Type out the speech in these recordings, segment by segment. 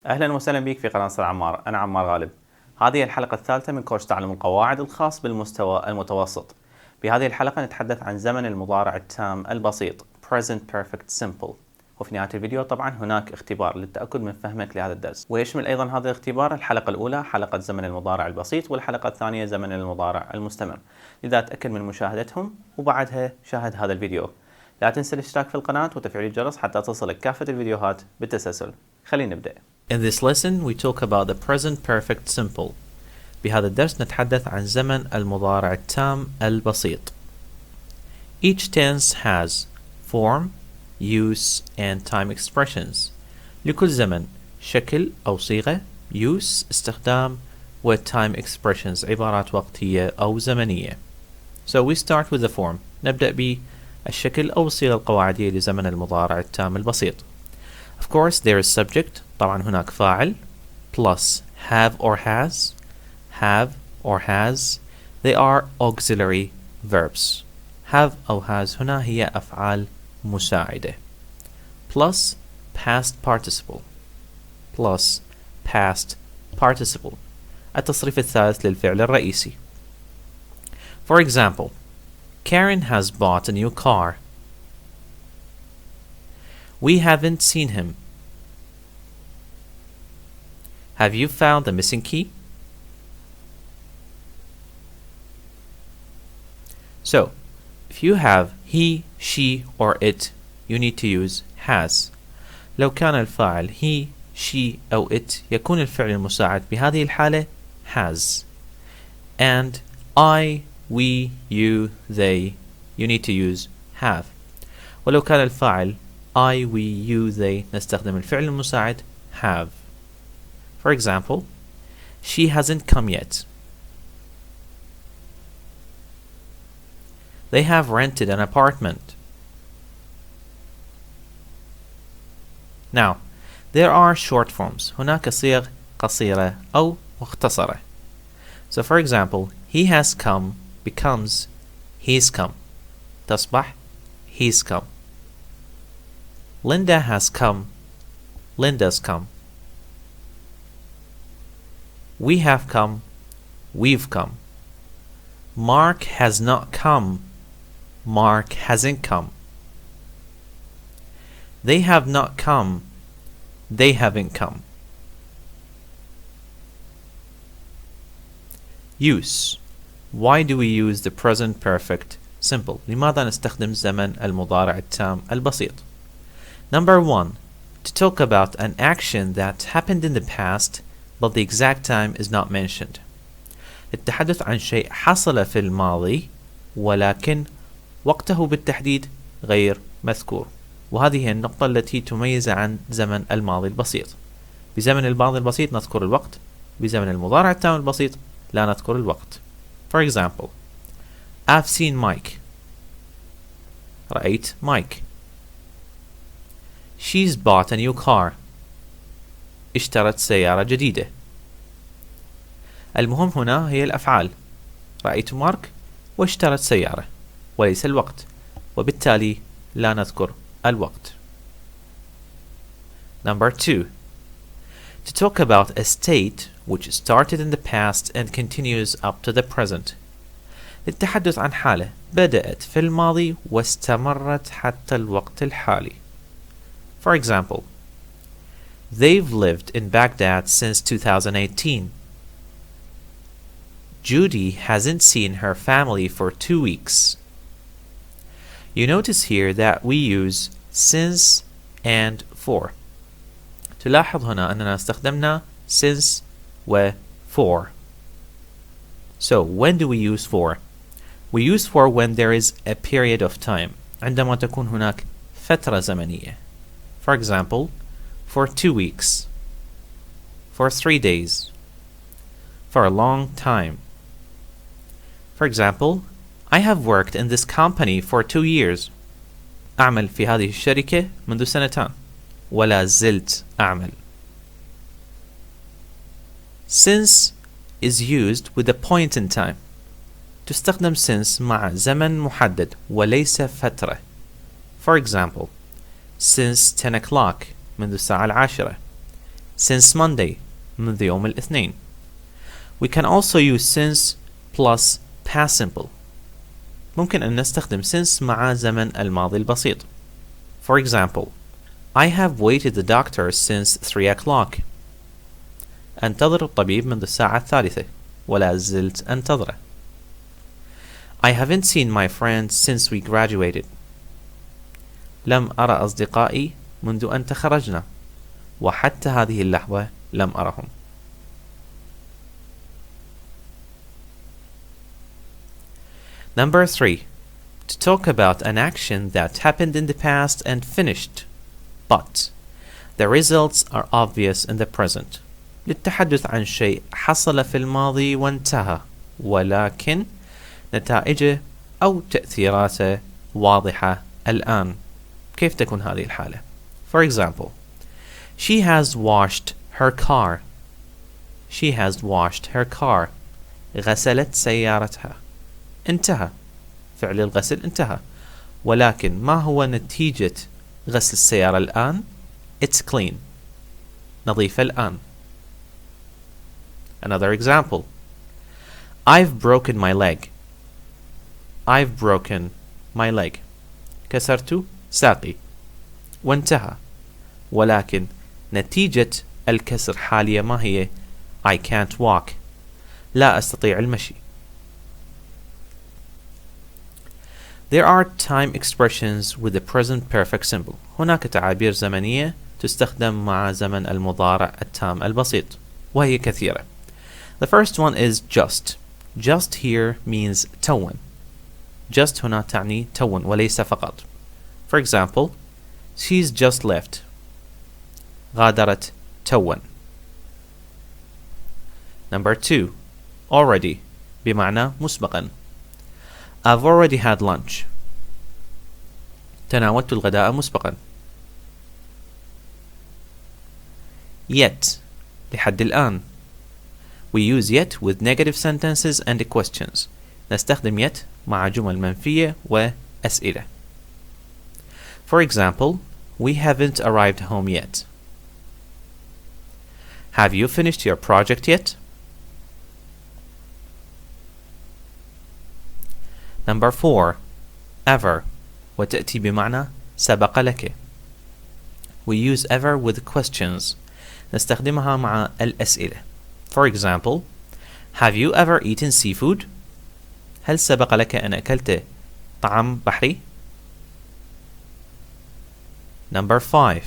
أهلا وسهلا بك في قناة صل عمار. أنا عمار غالب. هذه الحلقة الثالثة من كورس تعلم القواعد الخاص بالمستوى المتوسط. بهذه الحلقة نتحدث عن زمن المضارع التام البسيط Present Perfect Simple. وفي نهاية الفيديو طبعا هناك اختبار للتأكد من فهمك لهذا الدرس، ويشمل أيضا هذا الاختبار الحلقة الأولى حلقة زمن المضارع البسيط، والحلقة الثانية زمن المضارع المستمر. لذا تأكد من مشاهدتهم وبعدها شاهد هذا الفيديو. لا تنسى الاشتراك في القناة وتفعيل الجرس حتى تصلك كافة الفيديوهات بالتسلسل. خلينا نبدأ. In this lesson we talk about the present perfect simple. بهذا الدرس نتحدث عن زمن المضارع التام البسيط. Each tense has form, use and time expressions. لكل زمن شكل أو صيغة، use استخدام، و time expressions عبارات وقتية أو زمنية. So we start with the form. نبدأ بالشكل أو الصيغة القواعدية لزمن المضارع التام البسيط. Of course there is subject. طبعا هناك فاعل plus have or has. They are auxiliary verbs. have أو has هنا هي أفعال مساعدة. plus past participle التصريف الثالث للفعل الرئيسي. For example, Karen has bought a new car. We haven't seen him. Have you found the missing key? So, if you have he, she or it, you need to use has. لو كان الفاعل he, she أو it يكون الفعل المساعد بهذه الحالة has. And I, we, you, they, you need to use have. ولو كان الفاعل I, we, you, they نستخدم الفعل المساعد have. For example, she hasn't come yet. They have rented an apartment. Now, there are short forms. هناك صيغ قصيرة أو مختصرة. So for example, he has come becomes he's come. تصبح he's come. Linda has come, Linda's come. We have come, we've come. Mark has not come, Mark hasn't come. They have not come, they haven't come. Use. Why do we use the present perfect simple? لماذا نستخدم زمن المضارع التام البسيط? Number 1. To talk about an action that happened in the past but the exact time is not mentioned. التحدث عن شيء حصل في الماضي ولكن وقته بالتحديد غير مذكور. وهذه هي النقطة التي تميز عن زمن الماضي البسيط. بزمن الماضي البسيط نذكر الوقت، بزمن المضارع التام البسيط لا نذكر الوقت. For example, I've seen Mike. رأيت مايك. She's bought a new car. اشترت سيارة جديدة. المهم هنا هي الأفعال. رأيت مارك واشترت سيارة وليس الوقت، وبالتالي لا نذكر الوقت. Number 2. To talk about a state which started in the past and continues up to the present. للتحدث عن حالة بدأت في الماضي واستمرت حتى الوقت الحالي. For example, they've lived in Baghdad since 2018. Judy hasn't seen her family for 2 weeks. You notice here that we use since and for. تلاحظ هنا أننا استخدمنا since و for. So when do we use for? We use for when there is a period of time. عندما تكون هناك فترة زمنية. For example, for 2 weeks, for 3 days, for a long time. For example, I have worked in this company for 2 years. أعمل في هذه الشركة منذ 2 ولا زلت أعمل. Since is used with a point in time. تستخدم since مع زمن محدد وليس فترة. For example, since 10 o'clock منذ الساعة 10. since Monday منذ يوم الاثنين. We can also use since plus past simple. ممكن أن نستخدم since مع زمن الماضي البسيط. For example, I have waited the doctor since 3 o'clock. أنتظر الطبيب منذ الساعة الثالثة ولا زلت أنتظره. I haven't seen my friends since we graduated. لم أرى أصدقائي منذ أن تخرجنا وحتى هذه اللحظة لم أرهم. Number 3. To talk about an action that happened in the past and finished, but the results are obvious in the present. للتحدث عن شيء حصل في الماضي وانتهى ولكن نتائجه أو تأثيراته واضحة الآن. كيف تكون هذه الحالة؟ For example, she has washed her car. She has washed her car. غسلت سيارتها. انتهى. فعل الغسل انتهى. ولكن ما هو نتيجة غسل السيارة الآن؟ It's clean. نظيفة الآن. Another example. I've broken my leg. I've broken my leg. كسرت ساقي. وانتهى. ولكن نتيجة الكسر حاليا ما هي؟ I can't walk. لا أستطيع المشي. There are time expressions with the present perfect simple. هناك تعابير زمنية تستخدم مع زمن المضارع التام البسيط وهي كثيرة. The first one is just. Just here means تون. Just هنا تعني تون وليس فقط. For example, she's just left. غادرت تون. Number 2. Already بمعنى مسبقا. I've already had lunch. تناولت الغداء مسبقا. Yet لحد الآن. We use yet with negative sentences and questions. نستخدم yet مع جمل منفية وأسئلة. For example, we haven't arrived home yet. Have you finished your project yet? Number 4. Ever وتأتي بمعنى سبق لك. We use ever with questions. نستخدمها مع الأسئلة. For example, have you ever eaten seafood? هل سبق لك أن أكلت طعام بحري؟ Number 5.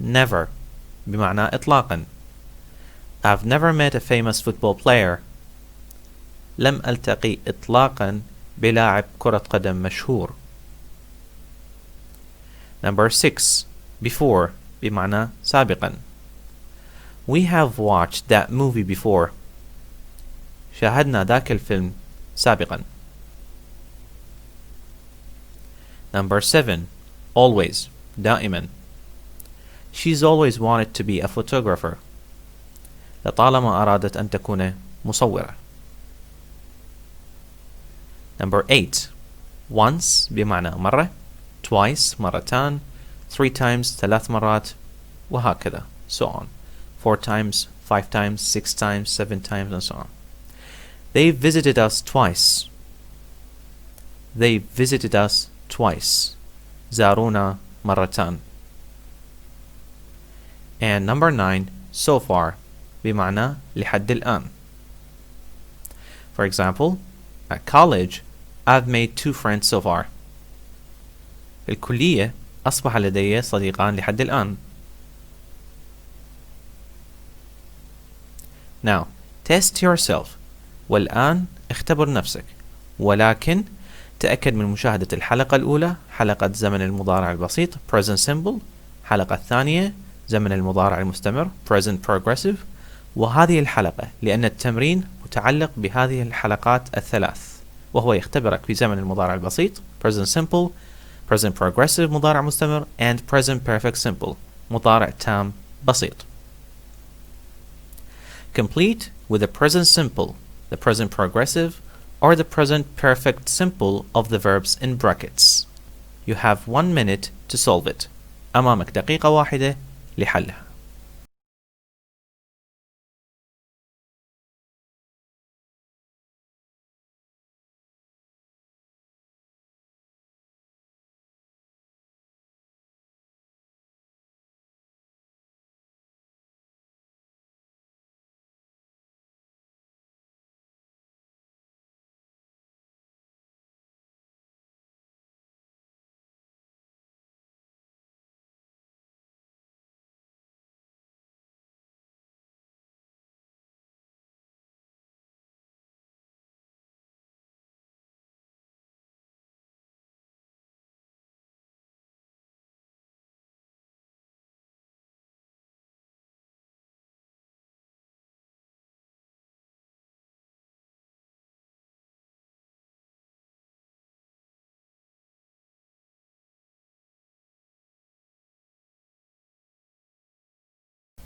Never بمعنى إطلاقا. I've never met a famous football player. لم ألتقي إطلاقا بلاعب كرة قدم مشهور. Number 6. Before بمعنى سابقا. We have watched that movie before. شاهدنا ذاك الفيلم سابقا. Number 7. Always دائما. She's always wanted to be a photographer. لطالما أرادت أن تكون مصورة. Number 8. Once بمعنى مرة. Twice مرتان. 3 times 3 مرات. وهكذا. So on. 4 times, 5 times, 6 times, 7 times, and so on. They visited us twice. They visited us twice. زارونا مرتان. And number 9. So far بمعنى لحد الآن. For example, at college, I've made 2 friends so far. في الكلية أصبح لدي صديقان لحد الآن. Now, test yourself. والآن اختبر نفسك. ولكن تأكد من مشاهدة الحلقة الأولى، حلقة زمن المضارع البسيط present simple، الحلقة الثانية زمن المضارع المستمر present progressive، وهذه الحلقة لأن التمرين متعلق بهذه الحلقات الثلاث، وهو يختبرك في زمن المضارع البسيط present simple، present progressive مضارع مستمر and present perfect simple مضارع تام بسيط. Complete with the present simple, the present progressive, or the present perfect simple of the verbs in brackets. You have 1 minute to solve it. أمامك دقيقة واحدة لحلها.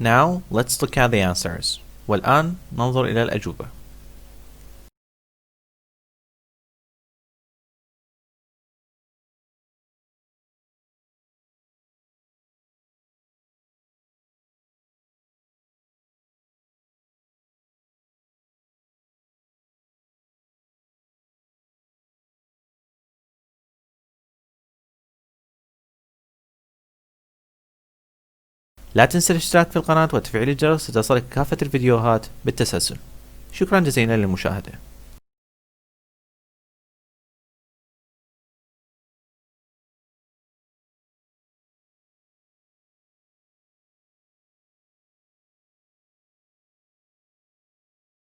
Now let's look at the answers. والآن ننظر إلى الأجوبة. لا تنسى الاشتراك في القناة وتفعيل الجرس لتصلك كافة الفيديوهات بالتسلسل. شكرا جزيلا للمشاهدة.